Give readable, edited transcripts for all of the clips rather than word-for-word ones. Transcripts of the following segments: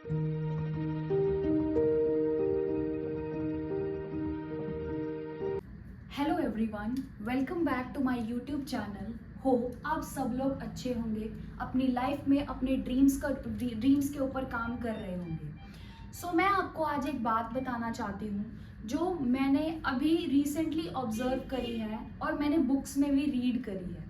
Hello everyone, welcome back to my YouTube channel. Hope आप सब लोग अच्छे होंगे, अपनी लाइफ में अपने ड्रीम्स के ऊपर काम कर रहे होंगे। मैं आपको आज एक बात बताना चाहती हूँ जो मैंने अभी रिसेंटली ऑब्जर्व करी है और मैंने बुक्स में भी रीड करी है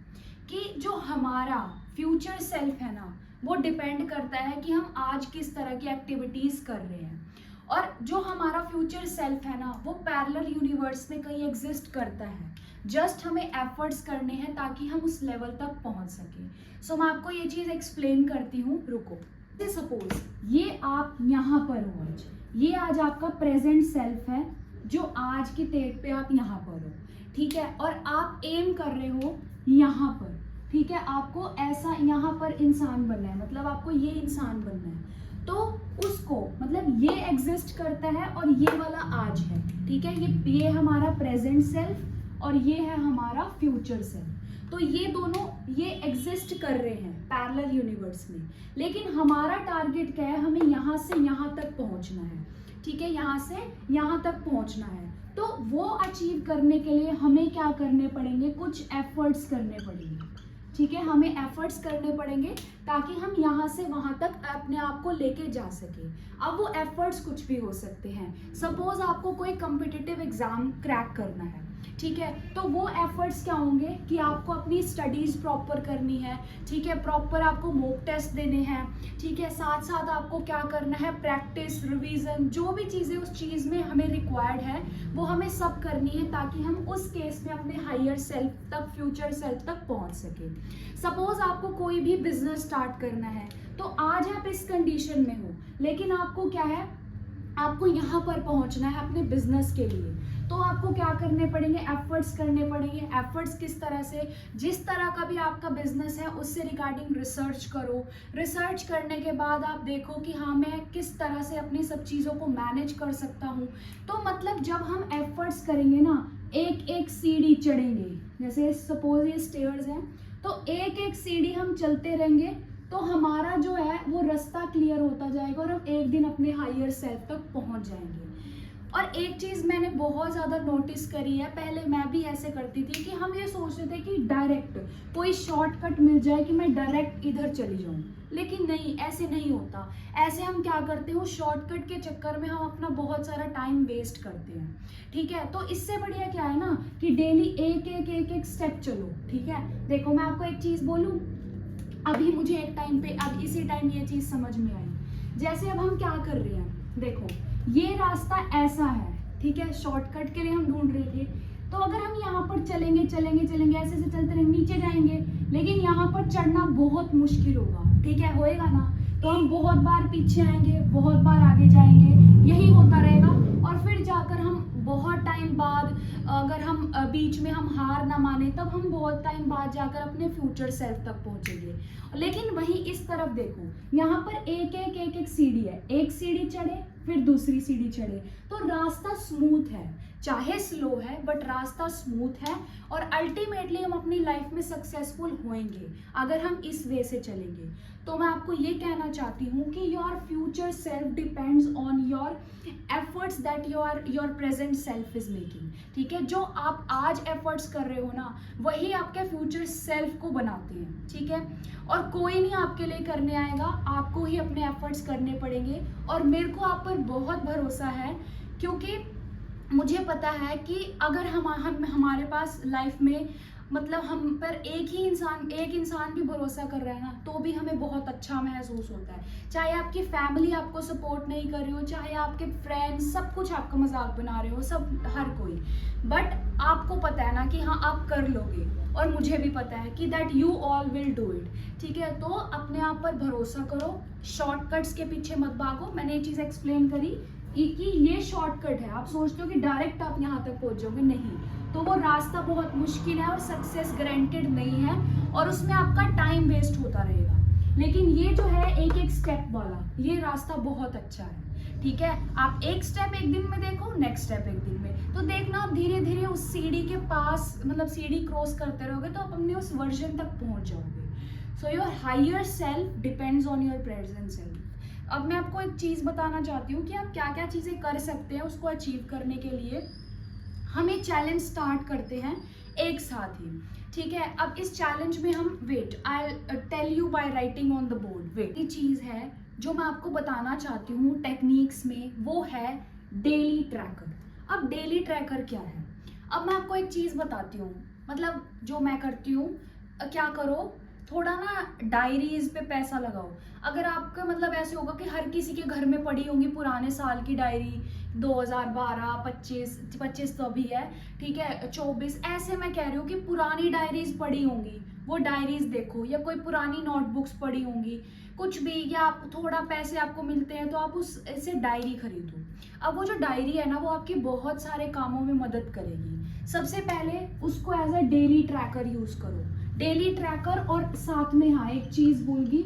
कि जो हमारा फ्यूचर सेल्फ है ना, वो डिपेंड करता है कि हम आज किस तरह की एक्टिविटीज़ कर रहे हैं। और जो हमारा फ्यूचर सेल्फ है ना, वो पैरेलल यूनिवर्स में कहीं एग्जिस्ट करता है। जस्ट हमें एफर्ट्स करने हैं ताकि हम उस लेवल तक पहुंच सकें। मैं आपको ये चीज़ एक्सप्लेन करती हूँ, रुको। सपोज ये आप यहाँ पर हो आज, ये आज आपका प्रेजेंट सेल्फ है जो आज की डेट पे आप यहाँ पर हो, ठीक है। और आप एम कर रहे हो यहाँ पर, ठीक है। आपको ऐसा यहाँ पर इंसान बनना है, मतलब आपको ये इंसान बनना है। तो उसको मतलब ये एग्जिस्ट करता है और ये वाला आज है, ठीक है। ये हमारा प्रेजेंट सेल्फ और ये है हमारा फ्यूचर सेल्फ। तो ये दोनों ये एग्जिस्ट कर रहे हैं पैरेलल यूनिवर्स में, लेकिन हमारा टारगेट क्या है, हमें यहाँ से यहाँ तक पहुँचना है, ठीक है। यहाँ से यहाँ तक पहुँचना है। तो वो अचीव करने के लिए हमें क्या करने पड़ेंगे, कुछ एफर्ट्स करने पड़ेंगे, ठीक है। हमें एफर्ट्स करने पड़ेंगे ताकि हम यहाँ से वहाँ तक अपने आप को लेके जा सके। अब वो एफर्ट्स कुछ भी हो सकते हैं। सपोज आपको कोई कॉम्पिटिटिव एग्जाम क्रैक करना है, ठीक है। तो वो एफर्ट्स क्या होंगे कि आपको अपनी स्टडीज़ प्रॉपर करनी है, ठीक है। प्रॉपर आपको मॉक टेस्ट देने हैं, ठीक है। साथ साथ आपको क्या करना है, प्रैक्टिस, रिवीजन, जो भी चीज़ें उस चीज़ में हमें रिक्वायर्ड है वो हमें सब करनी है ताकि हम उस केस में अपने हायर सेल्फ तक, फ्यूचर सेल्फ तक पहुंच सके। सपोज आपको कोई भी बिजनेस स्टार्ट करना है, तो आज आप इस कंडीशन में हो, लेकिन आपको क्या है, आपको यहाँ पर पहुँचना है अपने बिजनेस के लिए। तो आपको क्या करने पड़ेंगे, एफर्ट्स करने पड़ेंगे। एफर्ट्स किस तरह से, जिस तरह का भी आपका बिजनेस है उससे रिगार्डिंग रिसर्च करो। रिसर्च करने के बाद आप देखो कि हाँ मैं किस तरह से अपनी सब चीज़ों को मैनेज कर सकता हूँ। तो मतलब जब हम एफर्ट्स करेंगे ना, एक एक सीढ़ी चढ़ेंगे, जैसे सपोज ये स्टेयर्स हैं, तो एक एक सीढ़ी हम चलते रहेंगे तो हमारा जो है वो रास्ता क्लियर होता जाएगा और हम एक दिन अपने हायर सेल्फ तक पहुँच जाएंगे। और एक चीज़ मैंने बहुत ज़्यादा नोटिस करी है, पहले मैं भी ऐसे करती थी कि हम ये सोचते थे कि डायरेक्ट कोई शॉर्टकट मिल जाए कि मैं डायरेक्ट इधर चली जाऊँ, लेकिन नहीं, ऐसे नहीं होता। ऐसे हम क्या करते हो, शॉर्टकट के चक्कर में हम अपना बहुत सारा टाइम वेस्ट करते हैं, ठीक है। तो इससे बढ़िया क्या है ना कि डेली एक एक स्टेप चलो, ठीक है। देखो मैं आपको एक चीज़ बोलूँ, अभी मुझे एक टाइम पे, अब इसी टाइम ये चीज़ समझ में आई। जैसे अब हम क्या कर रहे हैं, देखो ये रास्ता ऐसा है, ठीक है। शॉर्टकट के लिए हम ढूंढ रहे थे, तो अगर हम यहाँ पर चलेंगे चलेंगे चलेंगे ऐसे से चलते रहेंगे, नीचे जाएंगे, लेकिन यहाँ पर चढ़ना बहुत मुश्किल होगा, ठीक है, होएगा ना। तो हम बहुत बार पीछे आएंगे, बहुत बार आगे जाएंगे, यही होता रहेगा। और फिर जाकर हम बहुत टाइम बाद, अगर हम बीच में हम हार ना माने, तब हम बहुत टाइम बाद जाकर अपने फ्यूचर सेल्फ तक पहुंचेंगे। लेकिन वहीं इस तरफ देखो, यहाँ पर एक एक सीढ़ी है, एक सीढ़ी चढ़े फिर दूसरी सीढ़ी चढ़े, तो रास्ता स्मूथ है, चाहे स्लो है बट रास्ता स्मूथ है। और अल्टीमेटली हम अपनी लाइफ में सक्सेसफुल होंगे अगर हम इस वे से चलेंगे। तो मैं आपको ये कहना चाहती हूँ कि your future self depends on your efforts that your present self is making, ठीक है। जो आप आज एफर्ट्स कर रहे हो ना, वही आपके फ्यूचर सेल्फ को बनाते हैं, ठीक है। और कोई नहीं आपके लिए करने आएगा, आपको ही अपने एफर्ट्स करने पड़ेंगे। और मेरे को आप पर बहुत भरोसा है, क्योंकि मुझे पता है कि अगर हम हमारे पास लाइफ में, मतलब हम पर एक इंसान भी भरोसा कर रहा है ना, तो भी हमें बहुत अच्छा महसूस होता है। चाहे आपकी फैमिली आपको सपोर्ट नहीं कर रही हो, चाहे आपके फ्रेंड्स सब कुछ आपका मजाक बना रहे हो, सब हर कोई, बट आपको पता है ना कि हाँ आप कर लोगे। और मुझे भी पता है कि that you all will do it, ठीक है। तो अपने आप पर भरोसा करो, शॉर्टकट्स के पीछे मत भागो। मैंने ये चीज़ एक्सप्लेन करी कि ये शॉर्टकट है, आप सोचते हो कि डायरेक्ट आप यहाँ तक पहुँच जाओगे, नहीं। तो वो रास्ता बहुत मुश्किल है और सक्सेस गारंटेड नहीं है, और उसमें आपका टाइम वेस्ट होता रहेगा। लेकिन ये जो है एक एक स्टेप वाला, ये रास्ता बहुत अच्छा है, ठीक है। आप एक स्टेप एक दिन में देखो, नेक्स्ट स्टेप एक दिन में, तो देखना आप धीरे धीरे उस सीढ़ी के पास, मतलब सीढ़ी क्रॉस करते रहोगे तो आप अपने उस वर्जन तक पहुँच जाओगे। So your higher self depends on your present self. अब मैं आपको एक चीज़ बताना चाहती हूँ कि आप क्या क्या चीज़ें कर सकते हैं उसको अचीव करने के लिए। हम एक चैलेंज स्टार्ट करते हैं एक साथ ही, ठीक है। अब इस चैलेंज में हम wait, I tell you by writing on the board. Wait, ये चीज़ है जो मैं आपको बताना चाहती हूँ टेक्निक्स में, वो है डेली ट्रैकर। अब डेली ट्रैकर क्या है? अब मैं आपको एक चीज़ बताती हूँ, मतलब जो मैं करती हूँ। क्या करो, थोड़ा ना डायरीज पे पैसा लगाओ। अगर आपका मतलब ऐसे होगा कि हर किसी के घर में पड़ी होंगी पुराने साल की डायरी, 2012, 25 तो अभी है, ठीक है, 24, ऐसे मैं कह रही हूँ कि पुरानी डायरीज पड़ी होंगी, वो डायरीज देखो, या कोई पुरानी नोटबुक्स पड़ी होंगी, कुछ भी, या आप थोड़ा पैसे आपको मिलते हैं तो आप उससे डायरी खरीदो। अब वो जो डायरी है ना, वो आपके बहुत सारे कामों में मदद करेगी। सबसे पहले उसको as a daily tracker use करो, डेली ट्रैकर, और साथ में हाँ एक चीज भूलगी,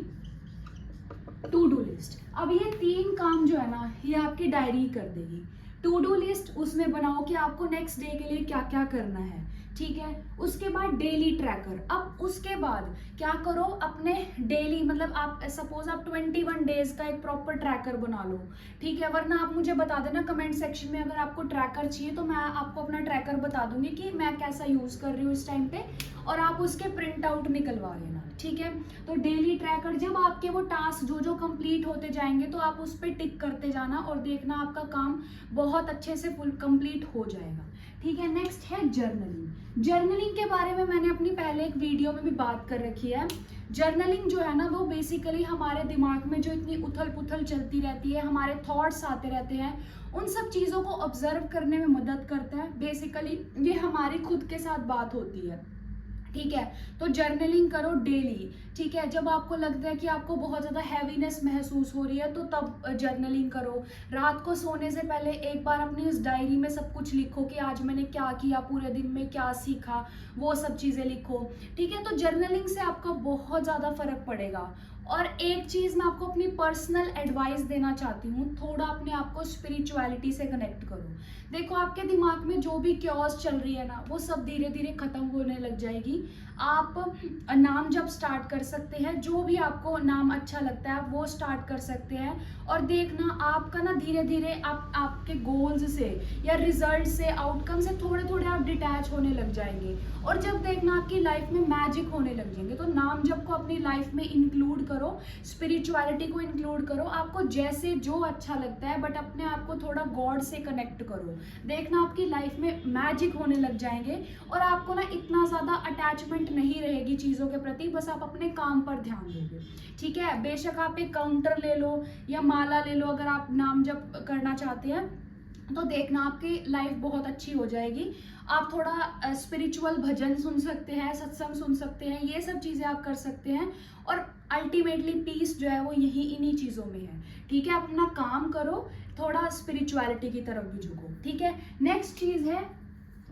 टू डू लिस्ट। अब ये 3 काम जो है ना, ये आपकी डायरी कर देगी। टू डू लिस्ट उसमें बनाओ कि आपको नेक्स्ट डे के लिए क्या क्या करना है, ठीक है। उसके बाद डेली ट्रैकर। अब उसके बाद क्या करो, अपने डेली मतलब आप सपोज आप 21 डेज का एक प्रॉपर ट्रैकर बना लो, ठीक है। वरना आप मुझे बता देना कमेंट सेक्शन में, अगर आपको ट्रैकर चाहिए तो मैं आपको अपना ट्रैकर बता दूंगी कि मैं कैसा यूज कर रही हूँ इस टाइम पे, और आप उसके प्रिंट आउट निकलवा लेना, ठीक है। तो डेली ट्रैकर, जब आपके वो टास्क जो जो कंप्लीट होते जाएंगे तो आप उस पर टिक करते जाना और देखना आपका काम बहुत अच्छे से फुल कंप्लीट हो जाएगा, ठीक है। नेक्स्ट है जर्नलिंग। जर्नलिंग के बारे में मैंने अपनी पहले एक वीडियो में भी बात कर रखी है। जर्नलिंग जो है ना, वो बेसिकली हमारे दिमाग में जो इतनी उथल पुथल चलती रहती है, हमारे थॉट्स आते रहते हैं, उन सब चीज़ों को ऑब्जर्व करने में मदद करता है। बेसिकली ये हमारी खुद के साथ बात होती है, ठीक है। तो जर्नलिंग करो डेली, ठीक है। जब आपको लगता है कि आपको बहुत ज़्यादा हैवीनेस महसूस हो रही है तो तब जर्नलिंग करो। रात को सोने से पहले एक बार अपनी उस डायरी में सब कुछ लिखो कि आज मैंने क्या किया, पूरे दिन में क्या सीखा, वो सब चीज़ें लिखो, ठीक है। तो जर्नलिंग से आपका बहुत ज़्यादा फर्क पड़ेगा। और एक चीज़ मैं आपको अपनी पर्सनल एडवाइस देना चाहती हूँ, थोड़ा अपने आप को स्पिरिचुअलिटी से कनेक्ट करो। देखो, आपके दिमाग में जो भी क्योस चल रही है ना, वो सब धीरे धीरे खत्म होने लग जाएगी। आप नाम जब स्टार्ट कर सकते हैं, जो भी आपको नाम अच्छा लगता है आप वो स्टार्ट कर सकते हैं। और देखना आपका ना धीरे धीरे आप आपके गोल्स से या रिजल्ट से, आउटकम से थोड़े थोड़े आप डिटैच होने लग जाएंगे। और जब देखना आपकी लाइफ में मैजिक होने लग जाएंगे। तो नाम जब को अपनी लाइफ में इंक्लूड करो, स्पिरिचुअलिटी को इंक्लूड करो, आपको जैसे जो अच्छा लगता है, बट अपने आप को थोड़ा गॉड से कनेक्ट करो। देखना आपकी लाइफ में मैजिक होने लग जाएंगे और आपको ना इतना ज़्यादा अटैचमेंट नहीं रहेगी चीज़ों के प्रति, बस आप अपने काम पर ध्यान दोगे, ठीक है। बेशक आप एक काउंटर ले लो या माला ले लो, अगर आप नाम जप करना चाहते हैं तो देखना आपकी लाइफ बहुत अच्छी हो जाएगी। आप थोड़ा स्पिरिचुअल भजन सुन सकते हैं, सत्संग सुन सकते हैं, ये सब चीज़ें आप कर सकते हैं। और अल्टीमेटली पीस जो है वो यही इन्हीं चीज़ों में है, ठीक है। आप अपना काम करो, थोड़ा स्पिरिचुअलिटी की तरफ भी झुको, ठीक है। नेक्स्ट चीज़ है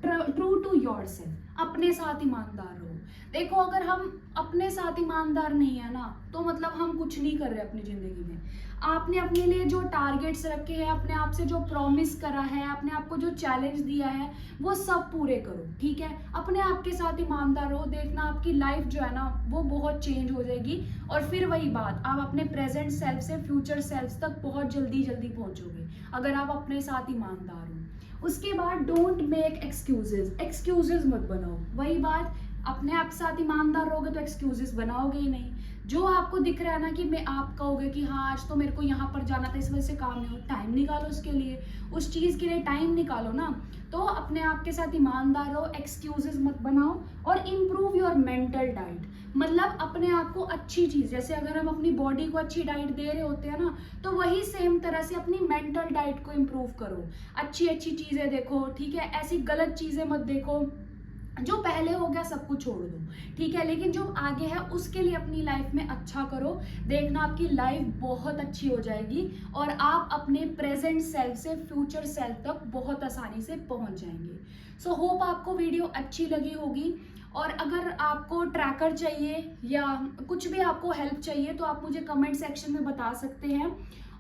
ट्रू टू योरसेल्फ, अपने साथ ईमानदार रहो। देखो, अगर हम अपने साथ ईमानदार नहीं है ना, तो मतलब हम कुछ नहीं कर रहे अपनी ज़िंदगी में। आपने अपने लिए जो टारगेट्स रखे हैं, अपने आप से जो प्रॉमिस करा है, अपने आप को जो चैलेंज दिया है, वो सब पूरे करो, ठीक है। अपने आप के साथ ईमानदार रहो, देखना आपकी लाइफ जो है ना वो बहुत चेंज हो जाएगी। और फिर वही बात, आप अपने प्रेजेंट सेल्फ से फ्यूचर सेल्फ तक बहुत जल्दी जल्दी पहुंचोगे अगर आप अपने साथ ईमानदार हो। उसके बाद डोंट मेक एक्सक्यूजेज मत बनाओ। वही बात, अपने आप के साथ ईमानदार रहोगे तो एक्सक्यूजेस बनाओगे ही नहीं। जो आपको दिख रहा है ना कि मैं आप कहोगे कि हाँ आज तो मेरे को यहाँ पर जाना था इस वजह से काम नहीं हो, टाइम निकालो उसके लिए, उस चीज़ के लिए टाइम निकालो ना। तो अपने आप के साथ ईमानदार रहो, एक्सक्यूजेस मत बनाओ। और इम्प्रूव योर मेंटल डाइट, मतलब अपने आप को अच्छी चीज़, जैसे अगर हम अपनी बॉडी को अच्छी डाइट दे रहे होते हैं ना, तो वही सेम तरह से अपनी मेंटल डाइट को इम्प्रूव करो। अच्छी अच्छी चीज़ें देखो, ठीक है। ऐसी गलत चीज़ें मत देखो। जो पहले हो गया सब कुछ छोड़ दो, ठीक है। लेकिन जो आगे है उसके लिए अपनी लाइफ में अच्छा करो। देखना आपकी लाइफ बहुत अच्छी हो जाएगी और आप अपने प्रेजेंट सेल्फ से फ्यूचर सेल्फ तक बहुत आसानी से पहुंच जाएंगे। सो होप आपको वीडियो अच्छी लगी होगी। और अगर आपको ट्रैकर चाहिए या कुछ भी आपको हेल्प चाहिए तो आप मुझे कमेंट सेक्शन में बता सकते हैं।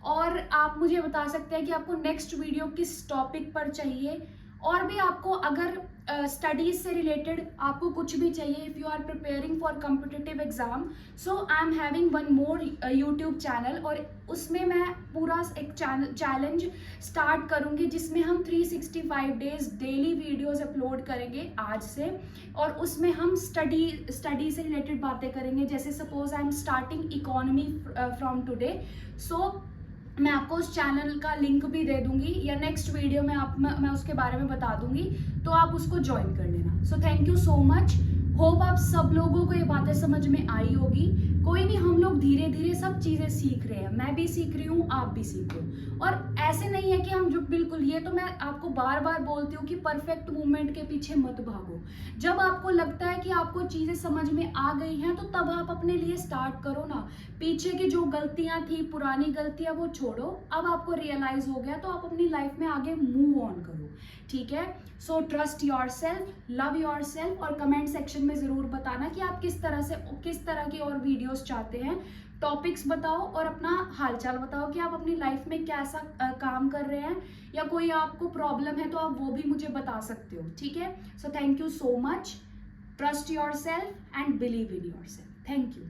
और आप मुझे बता सकते हैं कि आपको नेक्स्ट वीडियो किस टॉपिक पर चाहिए। और भी आपको अगर स्टडीज से रिलेटेड आपको कुछ भी चाहिए, if you are preparing for competitive exam, so I am having one more YouTube channel, और उसमें मैं पूरा एक चैलेंज स्टार्ट करूंगी जिसमें हम 365 डेज डेली वीडियोस अपलोड करेंगे आज से, और उसमें हम स्टडी से रिलेटेड बातें करेंगे। जैसे suppose I am starting economy from today, so मैं आपको उस चैनल का लिंक भी दे दूंगी, या नेक्स्ट वीडियो में मैं उसके बारे में बता दूंगी, तो आप उसको ज्वाइन कर लेना। So thank you so much. Hope आप सब लोगों को ये बातें समझ में आई होगी। कोई नहीं, हम लोग धीरे धीरे सब चीज़ें सीख रहे हैं, मैं भी सीख रही हूँ, आप भी सीख रहे हो। और ऐसे नहीं है कि हम जो बिल्कुल, ये तो मैं आपको बार बार बोलती हूँ कि परफेक्ट मूवमेंट के पीछे मत भागो। जब आपको लगता है कि आपको चीज़ें समझ में आ गई हैं, तो तब आप अपने लिए स्टार्ट करो ना। पीछे की जो गलतियाँ थी, पुरानी गलतियाँ, वो छोड़ो। अब आपको रियलाइज हो गया, तो आप अपनी लाइफ में आगे मूव ऑन करो, ठीक है। So trust your self, love your self, और कमेंट सेक्शन में ज़रूर बताना कि आप किस तरह की और वीडियोस चाहते हैं। टॉपिक्स बताओ और अपना हालचाल बताओ कि आप अपनी लाइफ में कैसा काम कर रहे हैं, या कोई आपको प्रॉब्लम है तो आप वो भी मुझे बता सकते हो, ठीक है। So thank you so much. Trust your self and believe in your self. Thank you.